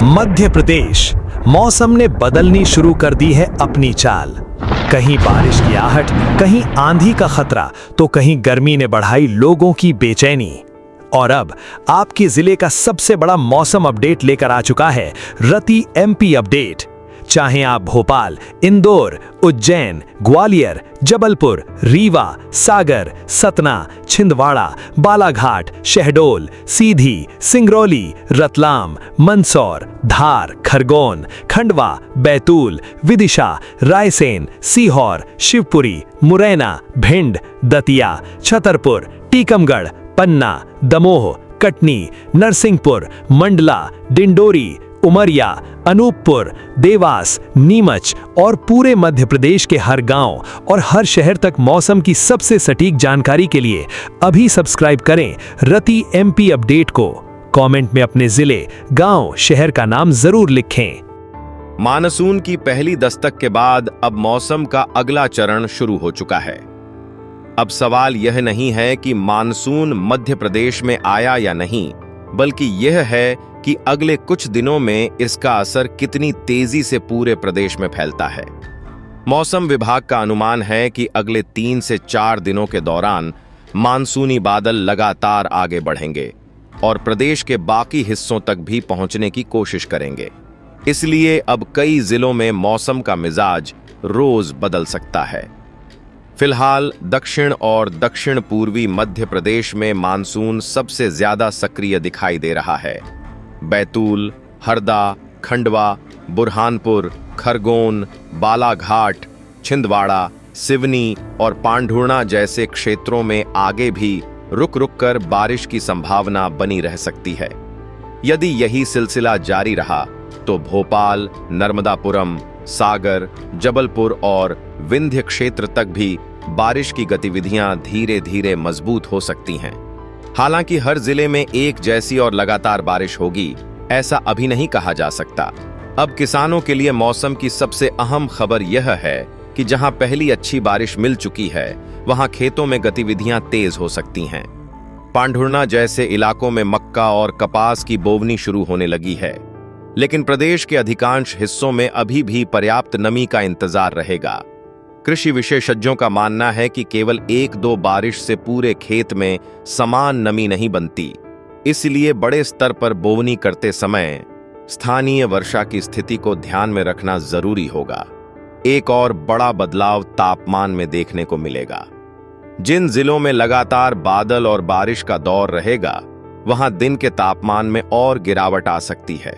मध्य प्रदेश मौसम ने बदलनी शुरू कर दी है अपनी चाल। कहीं बारिश की आहट, कहीं आंधी का खतरा, तो कहीं गर्मी ने बढ़ाई लोगों की बेचैनी। और अब आपके जिले का सबसे बड़ा मौसम अपडेट लेकर आ चुका है रति एमपी अपडेट। चाहे आप भोपाल, इंदौर, उज्जैन, ग्वालियर, जबलपुर, रीवा, सागर, सतना, छिंदवाड़ा, बालाघाट, शहडोल, सीधी, सिंगरौली, रतलाम, मंदसौर, धार, खरगोन, खंडवा, बैतूल, विदिशा, रायसेन, सीहोर, शिवपुरी, मुरैना, भिंड, दतिया, छतरपुर, टीकमगढ़, पन्ना, दमोह, कटनी, नरसिंहपुर, मंडला, डिंडोरी, उमरिया, अनूपपुर, देवास, नीमच और पूरे मध्य प्रदेश के हर गांव और हर शहर तक मौसम की सबसे सटीक जानकारी के लिए अभी सब्सक्राइब करें रति एमपी अपडेट को। कमेंट में अपने जिले, गांव, शहर का नाम जरूर लिखें। मानसून की पहली दस्तक के बाद अब मौसम का अगला चरण शुरू हो चुका है। अब सवाल यह नहीं है कि मानसून मध्य प्रदेश में आया या नहीं, बल्कि यह है कि अगले कुछ दिनों में इसका असर कितनी तेजी से पूरे प्रदेश में फैलता है। मौसम विभाग का अनुमान है कि अगले 3 से 4 दिनों के दौरान मानसूनी बादल लगातार आगे बढ़ेंगे और प्रदेश के बाकी हिस्सों तक भी पहुंचने की कोशिश करेंगे। इसलिए अब कई जिलों में मौसम का मिजाज रोज बदल सकता है। फिलहाल दक्षिण और दक्षिण पूर्वी मध्य प्रदेश में मानसून सबसे ज्यादा सक्रिय दिखाई दे रहा है। बैतूल, हरदा, खंडवा, बुरहानपुर, खरगोन, बालाघाट, छिंदवाड़ा, सिवनी और पांढुर्णा जैसे क्षेत्रों में आगे भी रुक रुक कर बारिश की संभावना बनी रह सकती है। यदि यही सिलसिला जारी रहा तो भोपाल, नर्मदापुरम, सागर, जबलपुर और विंध्य क्षेत्र तक भी बारिश की गतिविधियां धीरे धीरे मजबूत हो सकती हैं। हालांकि हर जिले में एक जैसी और लगातार बारिश होगी, ऐसा अभी नहीं कहा जा सकता। अब किसानों के लिए मौसम की सबसे अहम खबर यह है कि जहां पहली अच्छी बारिश मिल चुकी है, वहां खेतों में गतिविधियां तेज हो सकती हैं। पांढुर्णा जैसे इलाकों में मक्का और कपास की बोवनी शुरू होने लगी है, लेकिन प्रदेश के अधिकांश हिस्सों में अभी भी पर्याप्त नमी का इंतजार रहेगा। कृषि विशेषज्ञों का मानना है कि केवल 1-2 बारिश से पूरे खेत में समान नमी नहीं बनती। इसलिए बड़े स्तर पर बोवनी करते समय स्थानीय वर्षा की स्थिति को ध्यान में रखना जरूरी होगा। एक और बड़ा बदलाव तापमान में देखने को मिलेगा। जिन जिलों में लगातार बादल और बारिश का दौर रहेगा, वहां दिन के तापमान में और गिरावट आ सकती है,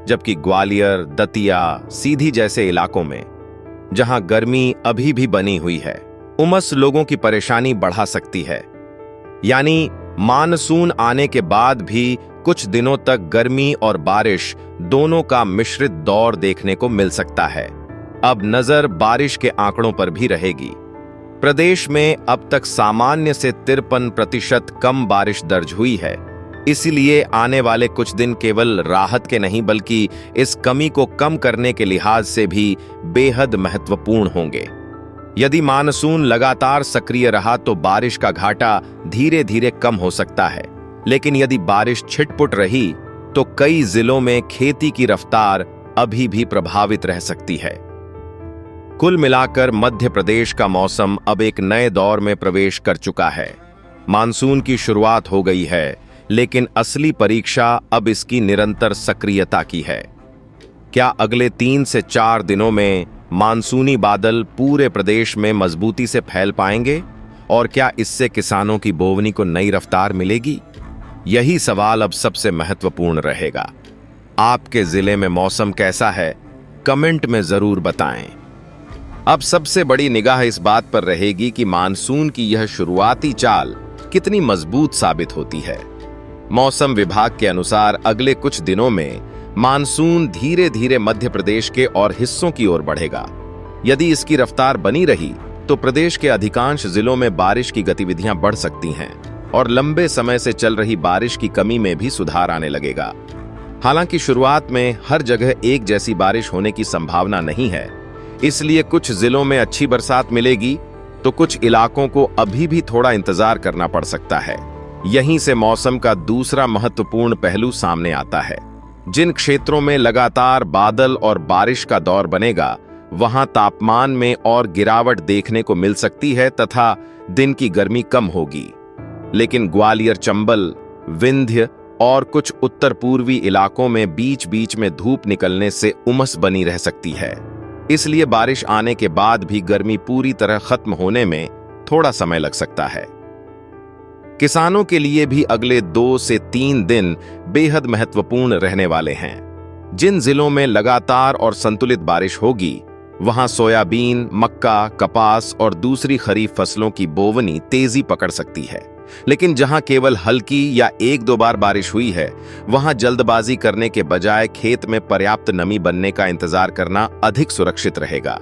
जबकि ग्वालियर, दतिया, सीधी जैसे इलाकों में जहां गर्मी अभी भी बनी हुई है, उमस लोगों की परेशानी बढ़ा सकती है। यानी मानसून आने के बाद भी कुछ दिनों तक गर्मी और बारिश दोनों का मिश्रित दौर देखने को मिल सकता है। अब नजर बारिश के आंकड़ों पर भी रहेगी। प्रदेश में अब तक सामान्य से 53% कम बारिश दर्ज हुई है। इसलिए आने वाले कुछ दिन केवल राहत के नहीं, बल्कि इस कमी को कम करने के लिहाज से भी बेहद महत्वपूर्ण होंगे। यदि मानसून लगातार सक्रिय रहा तो बारिश का घाटा धीरे धीरे कम हो सकता है, लेकिन यदि बारिश छिटपुट रही तो कई जिलों में खेती की रफ्तार अभी भी प्रभावित रह सकती है। कुल मिलाकर मध्य प्रदेश का मौसम अब एक नए दौर में प्रवेश कर चुका है। मानसून की शुरुआत हो गई है, लेकिन असली परीक्षा अब इसकी निरंतर सक्रियता की है। क्या अगले 3 से 4 दिनों में मानसूनी बादल पूरे प्रदेश में मजबूती से फैल पाएंगे, और क्या इससे किसानों की बोवनी को नई रफ्तार मिलेगी? यही सवाल अब सबसे महत्वपूर्ण रहेगा। आपके जिले में मौसम कैसा है, कमेंट में जरूर बताएं। अब सबसे बड़ी निगाह इस बात पर रहेगी कि मानसून की यह शुरुआती चाल कितनी मजबूत साबित होती है। मौसम विभाग के अनुसार अगले कुछ दिनों में मानसून धीरे धीरे मध्य प्रदेश के और हिस्सों की ओर बढ़ेगा। यदि इसकी रफ्तार बनी रही तो प्रदेश के अधिकांश जिलों में बारिश की गतिविधियां बढ़ सकती हैं और लंबे समय से चल रही बारिश की कमी में भी सुधार आने लगेगा। हालांकि शुरुआत में हर जगह एक जैसी बारिश होने की संभावना नहीं है, इसलिए कुछ जिलों में अच्छी बरसात मिलेगी तो कुछ इलाकों को अभी भी थोड़ा इंतजार करना पड़ सकता है। यहीं से मौसम का दूसरा महत्वपूर्ण पहलू सामने आता है। जिन क्षेत्रों में लगातार बादल और बारिश का दौर बनेगा, वहां तापमान में और गिरावट देखने को मिल सकती है तथा दिन की गर्मी कम होगी। लेकिन ग्वालियर, चंबल, विंध्य और कुछ उत्तर पूर्वी इलाकों में बीच बीच में धूप निकलने से उमस बनी रह सकती है। इसलिए बारिश आने के बाद भी गर्मी पूरी तरह खत्म होने में थोड़ा समय लग सकता है। किसानों के लिए भी अगले 2 से 3 दिन बेहद महत्वपूर्ण रहने वाले हैं। जिन जिलों में लगातार और संतुलित बारिश होगी, वहां सोयाबीन, मक्का, कपास और दूसरी खरीफ फसलों की बोवनी तेजी पकड़ सकती है। लेकिन जहां केवल हल्की या 1-2 बार बारिश हुई है, वहां जल्दबाजी करने के बजाय खेत में पर्याप्त नमी बनने का इंतजार करना अधिक सुरक्षित रहेगा।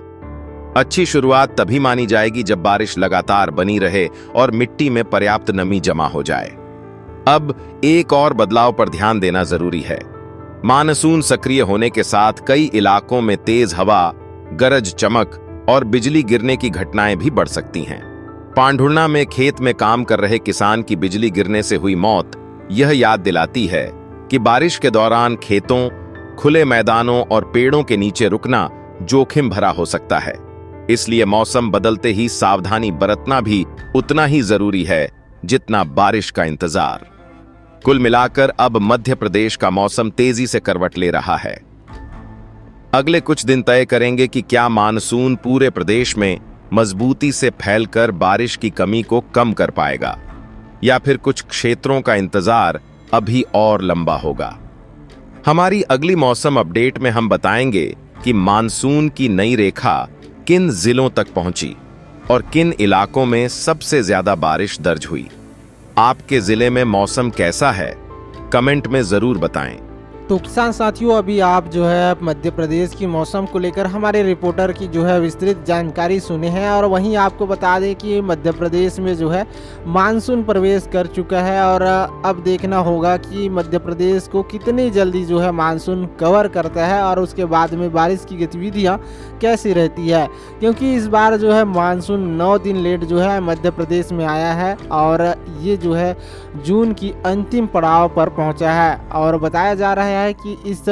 अच्छी शुरुआत तभी मानी जाएगी जब बारिश लगातार बनी रहे और मिट्टी में पर्याप्त नमी जमा हो जाए। अब एक और बदलाव पर ध्यान देना जरूरी है। मानसून सक्रिय होने के साथ कई इलाकों में तेज हवा, गरज चमक और बिजली गिरने की घटनाएं भी बढ़ सकती हैं। पांढुर्णा में खेत में काम कर रहे किसान की बिजली गिरने से हुई मौत यह याद दिलाती है कि बारिश के दौरान खेतों, खुले मैदानों और पेड़ों के नीचे रुकना जोखिम भरा हो सकता है। इसलिए मौसम बदलते ही सावधानी बरतना भी उतना ही जरूरी है जितना बारिश का इंतजार। कुल मिलाकर अब मध्य प्रदेश का मौसम तेजी से करवट ले रहा है। अगले कुछ दिन तय करेंगे कि क्या मानसून पूरे प्रदेश में मजबूती से फैलकर बारिश की कमी को कम कर पाएगा, या फिर कुछ क्षेत्रों का इंतजार अभी और लंबा होगा। हमारी अगली मौसम अपडेट में हम बताएंगे कि मानसून की नई रेखा किन जिलों तक पहुंची और किन इलाकों में सबसे ज्यादा बारिश दर्ज हुई। आपके जिले में मौसम कैसा है, कमेंट में जरूर बताएं। तो किसान साथियों, अभी आप जो है मध्य प्रदेश की मौसम को लेकर हमारे रिपोर्टर की जो है विस्तृत जानकारी सुने हैं। और वहीं आपको बता दें कि मध्य प्रदेश में जो है मानसून प्रवेश कर चुका है और अब देखना होगा कि मध्य प्रदेश को कितनी जल्दी जो है मानसून कवर करता है और उसके बाद में बारिश की गतिविधियां कैसी रहती है, क्योंकि इस बार जो है मानसून 9 दिन लेट जो है मध्य प्रदेश में आया है और ये जो है जून की अंतिम पड़ाव पर पहुंचा है। और बताया जा रहा है कि इस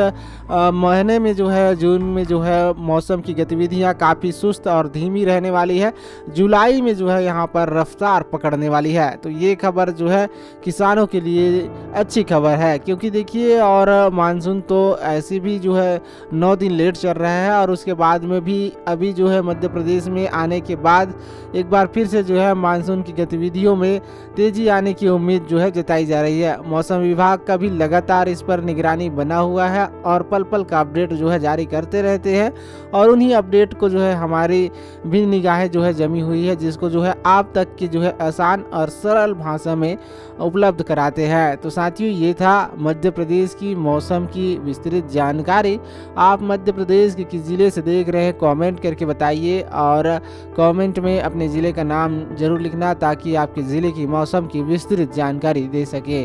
महीने में जो है जून में जो है मौसम की गतिविधियां काफ़ी सुस्त और धीमी रहने वाली है। जुलाई में जो है यहाँ पर रफ्तार पकड़ने वाली है। तो ये खबर जो है किसानों के लिए अच्छी खबर है, क्योंकि देखिए और मानसून तो ऐसे भी जो है 9 दिन लेट चल रहा है और उसके बाद में भी अभी जो है मध्य प्रदेश में आने के बाद एक बार फिर से जो है मानसून की गतिविधियों में तेजी आने की उम्मीद जो है जताई जा रही है। मौसम विभाग का भी लगातार इस पर निगरानी बना हुआ है और पल पल का अपडेट जो है जारी करते रहते हैं और उन्हीं अपडेट को जो है हमारी भी निगाहें जो है जमी हुई है, जिसको जो है आप तक की जो है आसान और सरल भाषा में उपलब्ध कराते हैं। तो साथियों, ये था मध्य प्रदेश की मौसम की विस्तृत जानकारी। आप मध्य प्रदेश के किस जिले से देख रहे हैं कमेंट करके बताइए और कमेंट में अपने ज़िले का नाम जरूर लिखना ताकि आपके ज़िले की मौसम की विस्तृत जानकारी दे सके।